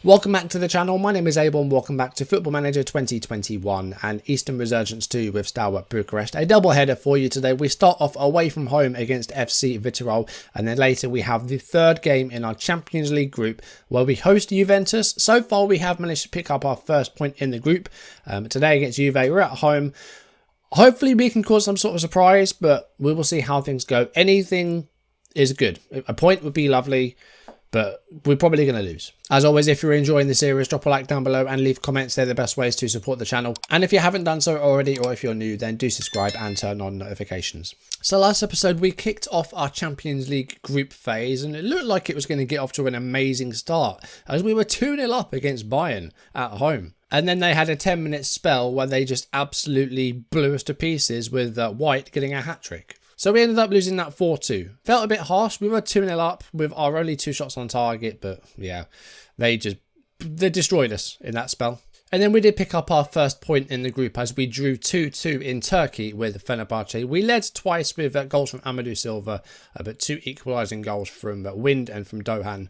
Welcome back to the channel. My name is Abel and welcome back to Football Manager 2021 and Eastern Resurgence 2 with Steaua Bucharest. A double header for you today. We start off away from home against FC Viitorul, and then later we have the third game in our Champions League group where we host Juventus. So far we have managed to pick up our first point in the group. Today against Juve, we're at home. Hopefully we can cause some sort of surprise, but we will see how things go. Anything is good. A point would be lovely, but we're probably going to lose. As always, if you're enjoying the series, drop a like down below and leave comments. They're the best ways to support the channel. And if you haven't done so already, or if you're new, then do subscribe and turn on notifications. So last episode, we kicked off our Champions League group phase, and it looked like it was going to get off to an amazing start, as we were 2-0 up against Bayern at home. And then they had a 10-minute spell where they just absolutely blew us to pieces with White getting a hat-trick. So we ended up losing that 4-2. Felt a bit harsh. We were 2-0 up with our only 2 shots on target. But yeah, they destroyed us in that spell. And then we did pick up our first point in the group as we drew 2-2 in Turkey with Fenerbahce. We led twice with goals from Amadou Silva, but 2 equalising goals from Wind and from Dohan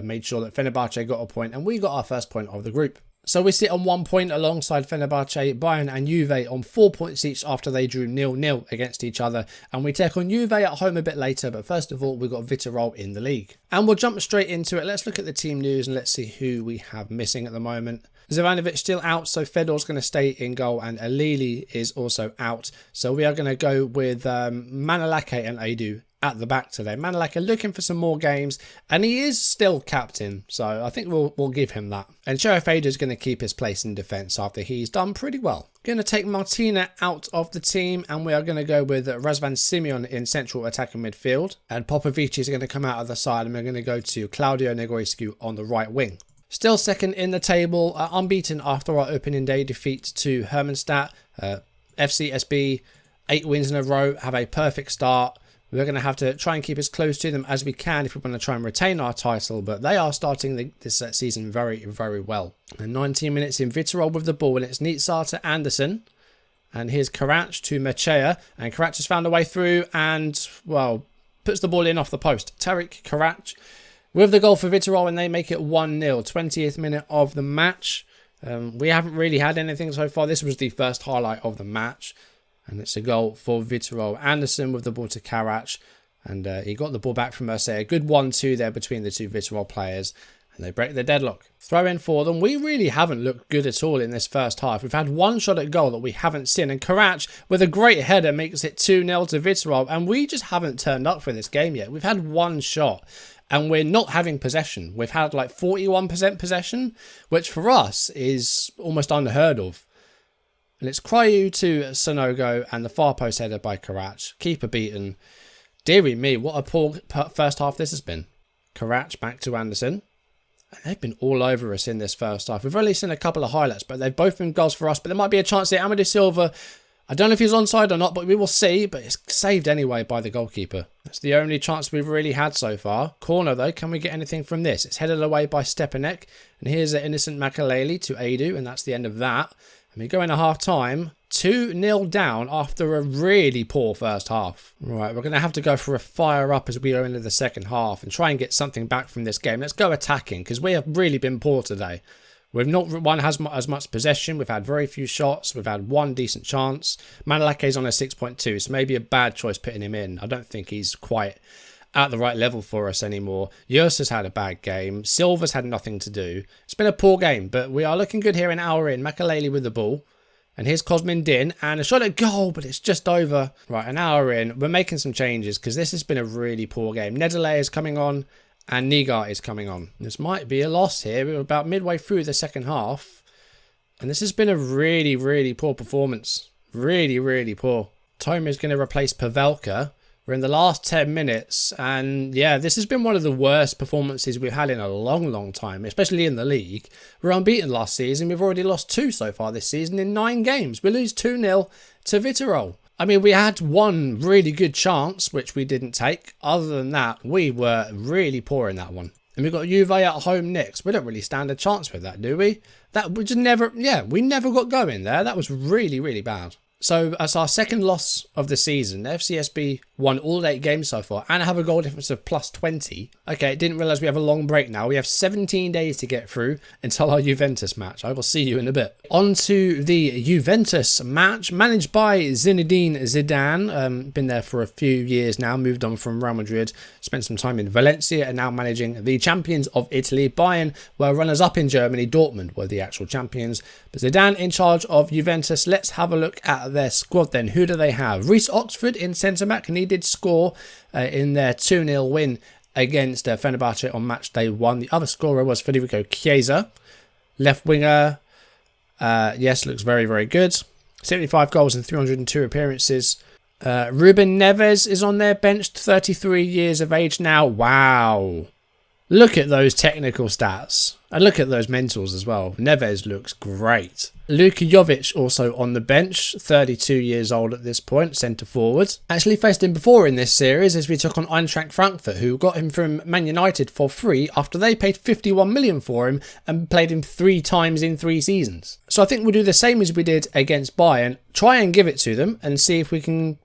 made sure that Fenerbahce got a point, and we got our first point of the group. So we sit on 1 point alongside Fenerbahce, Bayern and Juve on 4 points each after they drew 0-0 against each other. And we take on Juve at home a bit later, but first of all, we've got Viitorul in the league. And we'll jump straight into it. Let's look at the team news and let's see who we have missing at the moment. Zvanovic still out, so Fedor's going to stay in goal, and Alili is also out. So we are going to go with Manolake and Edu at the back today. Manolake looking for some more games, and he is still captain, so I think we'll give him that. And Sheriff Edu is going to keep his place in defence after he's done pretty well. Going to take Martina out of the team, and we are going to go with Razvan Simeon in central attacking midfield, and Popovic is going to come out of the side, and we're going to go to Claudio Negoescu on the right wing. Still second in the table, unbeaten after our opening day defeat to Hermannstadt. FCSB, 8 wins in a row, have a perfect start. We're going to have to try and keep as close to them as we can if we want to try and retain our title, but they are starting this season very, very well. And 19 minutes in, Viitorul with the ball, and it's Nizar to Anderson. And here's Karac to Mechea, and Karac has found a way through and, well, puts the ball in off the post. Tariq Karac with the goal for Viitorul, and they make it 1-0, 20th minute of the match. We haven't really had anything so far. This was the first highlight of the match. And it's a goal for Viitorul. Anderson with the ball to Karac. And he got the ball back from Mercer. A good 1-2 there between the 2 Viitorul players. And they break the deadlock. Throw in for them. We really haven't looked good at all in this first half. We've had 1 shot at goal that we haven't seen. And Karac with a great header makes it 2-0 to Viitorul. And we just haven't turned up for this game yet. We've had 1 shot. And we're not having possession. We've had like 41% possession. Which for us is almost unheard of. And it's Cryu to Sonogo and the far post header by Karac. Keeper beaten. Deary me, what a poor first half this has been. Karac back to Anderson. And they've been all over us in this first half. We've only seen a couple of highlights, but they've both been goals for us. But there might be a chance here. Amadou Silva, I don't know if he's onside or not, but we will see. But it's saved anyway by the goalkeeper. That's the only chance we've really had so far. Corner though, can we get anything from this? It's headed away by Stepanek. And here's an innocent Makaleli to Edu, and that's the end of that. And we go in a half time, 2-0 down after a really poor first half. Right, we're going to have to go for a fire up as we go into the second half and try and get something back from this game. Let's go attacking because we have really been poor today. We've not won as much possession. We've had very few shots. We've had 1 decent chance. Manolake's on a 6.2, so maybe a bad choice putting him in. I don't think he's quite at the right level for us anymore. Yurs has had a bad game. Silva's had nothing to do. It's been a poor game, but we are looking good here an hour in. Makaleli with the ball. And here's Cosmin Din. And a shot at goal, but it's just over. Right, an hour in. We're making some changes because this has been a really poor game. Nedele is coming on and Nigar is coming on. This might be a loss here. We're about midway through the second half. And this has been a really, really poor performance. Really, really poor. Toma is going to replace Pavelka. We're in the last 10 minutes, and yeah, this has been one of the worst performances we've had in a long, long time, especially in the league. We're unbeaten last season. We've already lost 2 so far this season in 9 games. We lose 2-0 to Viitorul. I mean, we had 1 really good chance, which we didn't take. Other than that, we were really poor in that one. And we've got Juve at home next. We don't really stand a chance with that, do we? We never got going there. That was really, really bad. So that's our second loss of the season. The FCSB won all 8 games so far and have a goal difference of plus 20. Okay, didn't realise we have a long break now. We have 17 days to get through until our Juventus match. I will see you in a bit. On to the Juventus match, managed by Zinedine Zidane. Been there for a few years now, moved on from Real Madrid, spent some time in Valencia, and now managing the champions of Italy. Bayern were runners-up in Germany. Dortmund were the actual champions. But Zidane in charge of Juventus. Let's have a look at their squad then. Who do they have? Reece Oxford in centre-back, and he did score in their 2-0 win against Fenerbahce on match day 1. The other scorer was Federico Chiesa. Left winger, yes, looks very, very good. 75 goals and 302 appearances. Ruben Neves is on their bench, 33 years of age now. Wow. Look at those technical stats. And look at those mentals as well. Neves looks great. Luka Jovic also on the bench, 32 years old at this point, centre forward. Actually faced him before in this series as we took on Eintracht Frankfurt, who got him from Man United for free after they paid 51 million for him and played him 3 times in 3 seasons. So I think we'll do the same as we did against Bayern. Try and give it to them and see if we can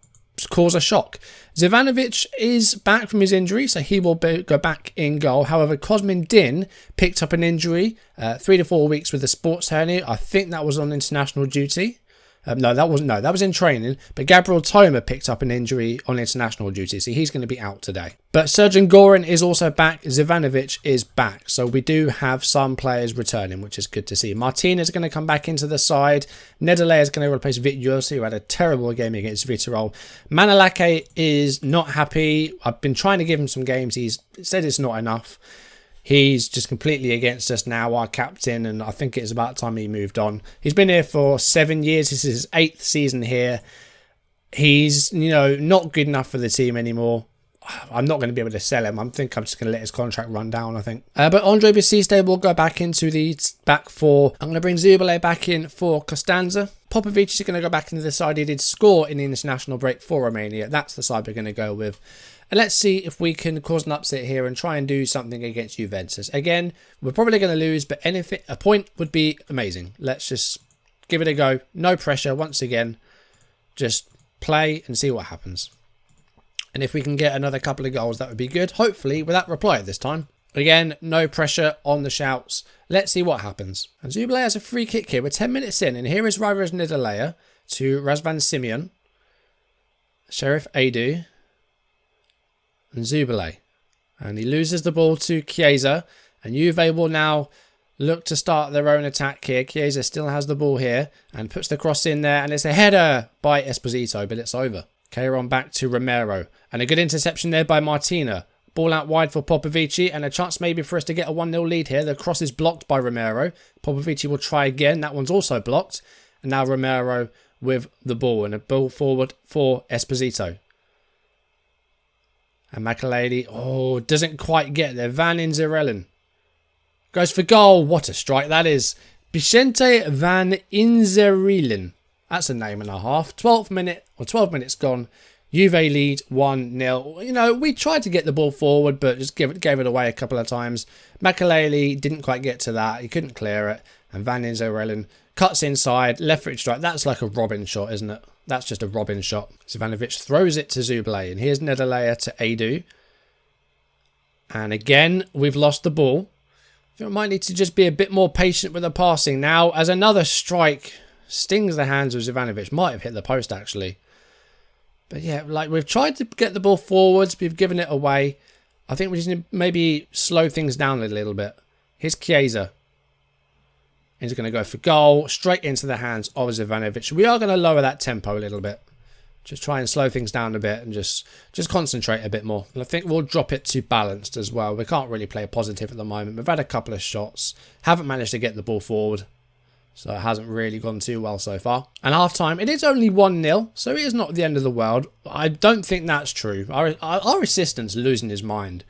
cause a shock. Zivanovic is back from his injury, so he will go back in goal. However, Cosmin Din picked up an injury, 3 to 4 weeks with a sports hernia. I think that was on international duty. No, that wasn't. No, that was in training. But Gabriel Toma picked up an injury on international duty, so he's going to be out today. But Sergen Gorin is also back. Zivanovic is back. So we do have some players returning, which is good to see. Martinez is going to come back into the side. Nedele is going to replace Vit Yossi, who had a terrible game against Viitorul. Manalake is not happy. I've been trying to give him some games. He's said it's not enough. He's just completely against us now, our captain, and I think it's about time he moved on. He's been here for 7 years. This is his 8th season here. He's, not good enough for the team anymore. I'm not going to be able to sell him. I think I'm just going to let his contract run down, I think. But Andre Basiste will go back into the back 4. I'm going to bring Zubale back in for Costanza. Popovic is going to go back into the side he did score in the international break for Romania. That's the side we're going to go with. And let's see if we can cause an upset here and try and do something against Juventus. Again, we're probably going to lose, but anything, a point would be amazing. Let's just give it a go. No pressure once again. Just play and see what happens. And if we can get another couple of goals, that would be good. Hopefully without reply this time. Again, no pressure on the shouts. Let's see what happens. And Zubale has a free kick here. We're 10 minutes in. And here is Rivers Nedalea to Razvan Simeon. Sheriff Adu. And Zubale. And he loses the ball to Chiesa. And Juve will now look to start their own attack here. Chiesa still has the ball here. And puts the cross in there. And it's a header by Esposito. But it's over. Kairon back to Romero. And a good interception there by Martina. Ball out wide for Popovici. And a chance maybe for us to get a 1-0 lead here. The cross is blocked by Romero. Popovici will try again. That one's also blocked. And now Romero with the ball. And a ball forward for Esposito. And Makaleli, doesn't quite get there. Van Inzerellen goes for goal. What a strike that is. Vicente Van Inzerellen. That's a name and a half. 12 minutes gone. Juve lead 1-0. We tried to get the ball forward, but just gave it away a couple of times. Makaleli didn't quite get to that. He couldn't clear it. And Van Inzerellen cuts inside. Left foot strike. That's like a Robin shot, isn't it? That's just a Robin shot. Zivanovic throws it to Zubale. And here's Nedalea to Adu. And again, we've lost the ball. I think we might need to just be a bit more patient with the passing now. As another strike stings the hands of Zivanovic. Might have hit the post, actually. But yeah, we've tried to get the ball forwards. We've given it away. I think we just need to maybe slow things down a little bit. Here's Chiesa. He's going to go for goal, straight into the hands of Zivanovic. We are going to lower that tempo a little bit. Just try and slow things down a bit and just concentrate a bit more. And I think we'll drop it to balanced as well. We can't really play positive at the moment. We've had a couple of shots. Haven't managed to get the ball forward. So it hasn't really gone too well so far. And half time, it is only 1-0. So it is not the end of the world. I don't think that's true. Our assistant's losing his mind.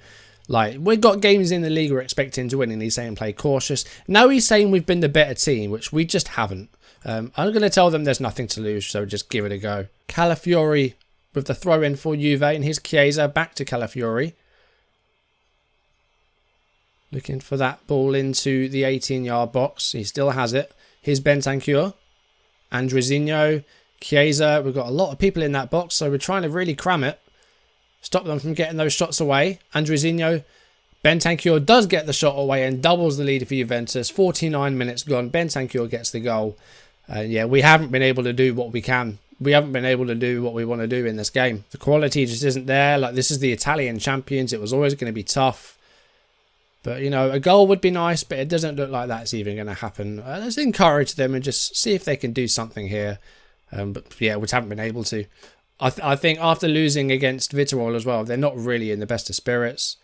We've got games in the Liga we're expecting to win, and he's saying play cautious. Now he's saying we've been the better team, which we just haven't. I'm going to tell them there's nothing to lose, so just give it a go. Calafiori with the throw-in for Juve, and here's Chiesa back to Calafiori. Looking for that ball into the 18-yard box. He still has it. Here's Bentancur. Andrezinho Chiesa, we've got a lot of people in that box, so we're trying to really cram it. Stop them from getting those shots away. Andrezinho, Bentancur does get the shot away and doubles the lead for Juventus. 49 minutes gone. Bentancur gets the goal. Yeah, we haven't been able to do what we can. We haven't been able to do what we want to do in this game. The quality just isn't there. Like, this is the Italian champions. It was always going to be tough. But, you know, a goal would be nice, but it doesn't look like that's even going to happen. Let's encourage them and just see if they can do something here. But, yeah, we haven't been able to. I think after losing against Viitorul as well, they're not really in the best of spirits.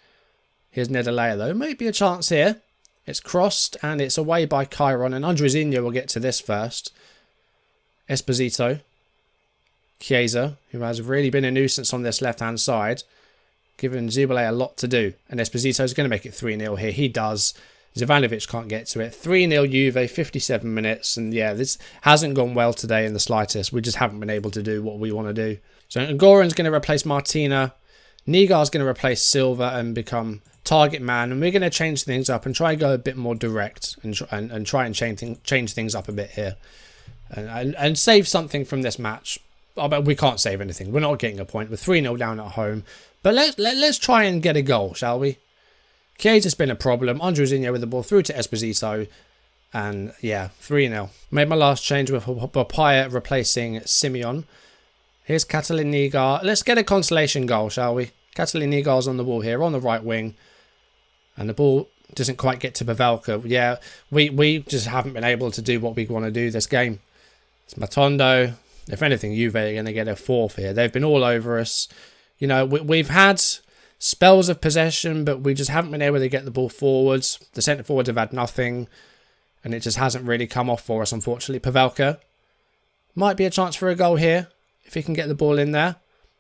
Here's Nedalea, though. Maybe a chance here. It's crossed, and it's away by Chiron. And Andrezinho will get to this first. Esposito. Chiesa, who has really been a nuisance on this left-hand side. Giving Zubale a lot to do. And Esposito's going to make it 3-0 here. He does. Zivanovic can't get to it. 3-0 Juve, 57 minutes. And yeah, this hasn't gone well today in the slightest. We just haven't been able to do what we want to do. So Ngoran's going to replace Martina. Nigar's going to replace Silva and become target man. And we're going to change things up and try and go a bit more direct. And try and change things up a bit here. And save something from this match. Oh, but we can't save anything. We're not getting a point. We're 3-0 down at home. But let's try and get a goal, shall we? Chiesa's been a problem. Andrezinho with the ball through to Esposito. And yeah, 3-0. Made my last change with Papaya replacing Simeon. Here's Catalin Nigar. Let's get a consolation goal, shall we? Catalin Nigar's on the ball here, on the right wing. And the ball doesn't quite get to Pavelka. Yeah, we just haven't been able to do what we want to do this game. It's Matondo. If anything, Juve are going to get a fourth here. They've been all over us. You know, we've had spells of possession, but we just haven't been able to get the ball forwards. The centre forwards have had nothing, and it just hasn't really come off for us, unfortunately. Pavelka might be a chance for a goal here, if he can get the ball in there.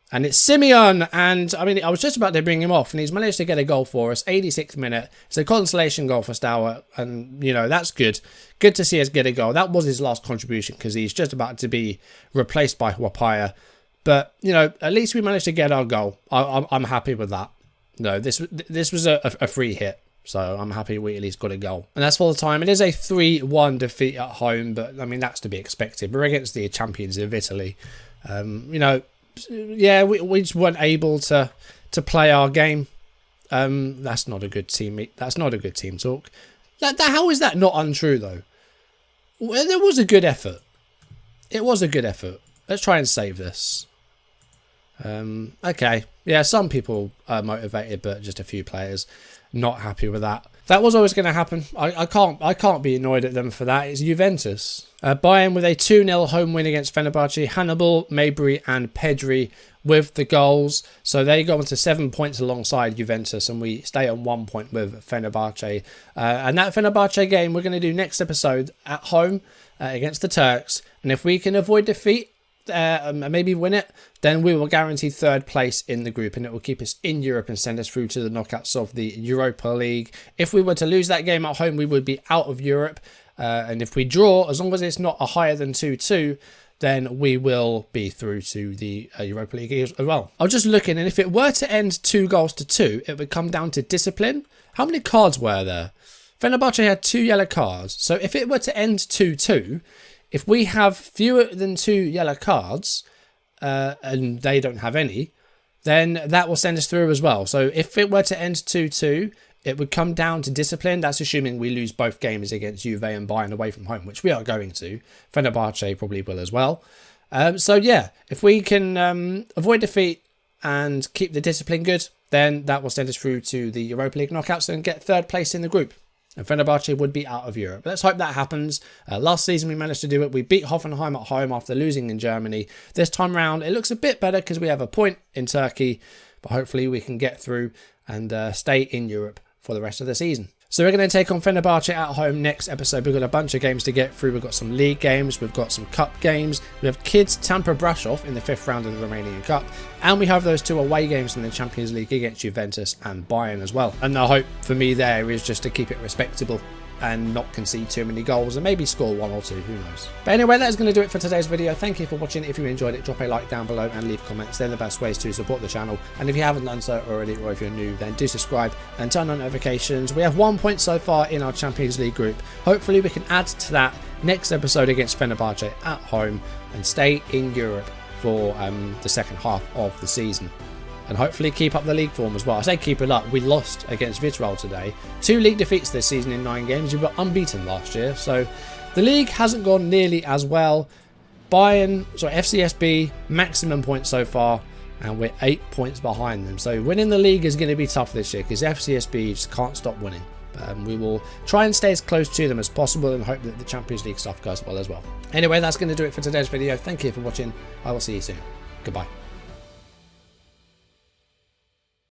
And it's Simeon, and I mean, I was just about to bring him off, and he's managed to get a goal for us. 86th minute. It's a consolation goal for Steaua, and, you know, that's good. Good to see us get a goal. That was his last contribution, because he's just about to be replaced by Wapaya. But, you know, at least we managed to get our goal. I'm happy with that. No, this was a free hit. So I'm happy we at least got a goal. And that's for the time. It is a 3-1 defeat at home. But, I mean, that's to be expected. We're against the champions of Italy. You know, yeah, we just weren't able to play our game. That's not a good team. That's not a good team talk. How is that not untrue, though? Well, there was a good effort. It was a good effort. Let's try and save this. Okay, yeah, some people are motivated, but just a few players not happy with that. That was always going to happen. I can't be annoyed at them for that. It's Juventus. Bayern with a 2-0 home win against Fenerbahce. Hannibal, Mabry and Pedri with the goals. So they go on to 7 points alongside Juventus, and we stay on 1 point with Fenerbahce. And that Fenerbahce game we're going to do next episode at home against the Turks. And if we can avoid defeat, maybe win it, then we will guarantee third place in the group, and it will keep us in Europe and send us through to the knockouts of the Europa League. If we were to lose that game at home, we would be out of Europe, and if we draw, as long as it's not a higher than 2-2, then we will be through to the Europa League as well. I was just looking, and if it were to end 2-2, it would come down to discipline. How many cards were there? Fenerbahce had 2 yellow cards, so if it were to end 2-2, if we have fewer than 2 yellow cards, and they don't have any, then that will send us through as well. So if it were to end 2-2, it would come down to discipline. That's assuming we lose both games against Juve and Bayern away from home, which we are going to. Fenerbahce probably will as well. So yeah, if we can avoid defeat and keep the discipline good, then that will send us through to the Europa League knockouts and get third place in the group. And Fenerbahce would be out of Europe. Let's hope that happens. Last season we managed to do it. We beat Hoffenheim at home after losing in Germany. This time round it looks a bit better because we have a point in Turkey. But hopefully we can get through and stay in Europe for the rest of the season. So we're going to take on Fenerbahce at home next episode. We've got a bunch of games to get through. We've got some league games. We've got some cup games. We have Kids Tampa Brasov in the 5th round of the Romanian Cup. And we have those 2 away games in the Champions League against Juventus and Bayern as well. And the hope for me there is just to keep it respectable and not concede too many goals and maybe score 1 or 2, who knows. But anyway, that is going to do it for today's video. Thank you for watching. If you enjoyed it, drop a like down below and leave comments. They're the best ways to support the channel. And if you haven't done so already, or if you're new, then do subscribe and turn on notifications. We have 1 point so far in our Champions League group. Hopefully we can add to that next episode against Fenerbahce at home and stay in Europe for the second half of the season. And hopefully keep up the league form as well. I say keep it up. We lost against Vitrol today. 2 league defeats this season in 9 games. We were unbeaten last year. So the league hasn't gone nearly as well. FCSB, maximum points so far. And we're 8 points behind them. So winning the league is going to be tough this year because FCSB just can't stop winning. We will try and stay as close to them as possible and hope that the Champions League stuff goes well as well. Anyway, that's going to do it for today's video. Thank you for watching. I will see you soon. Goodbye.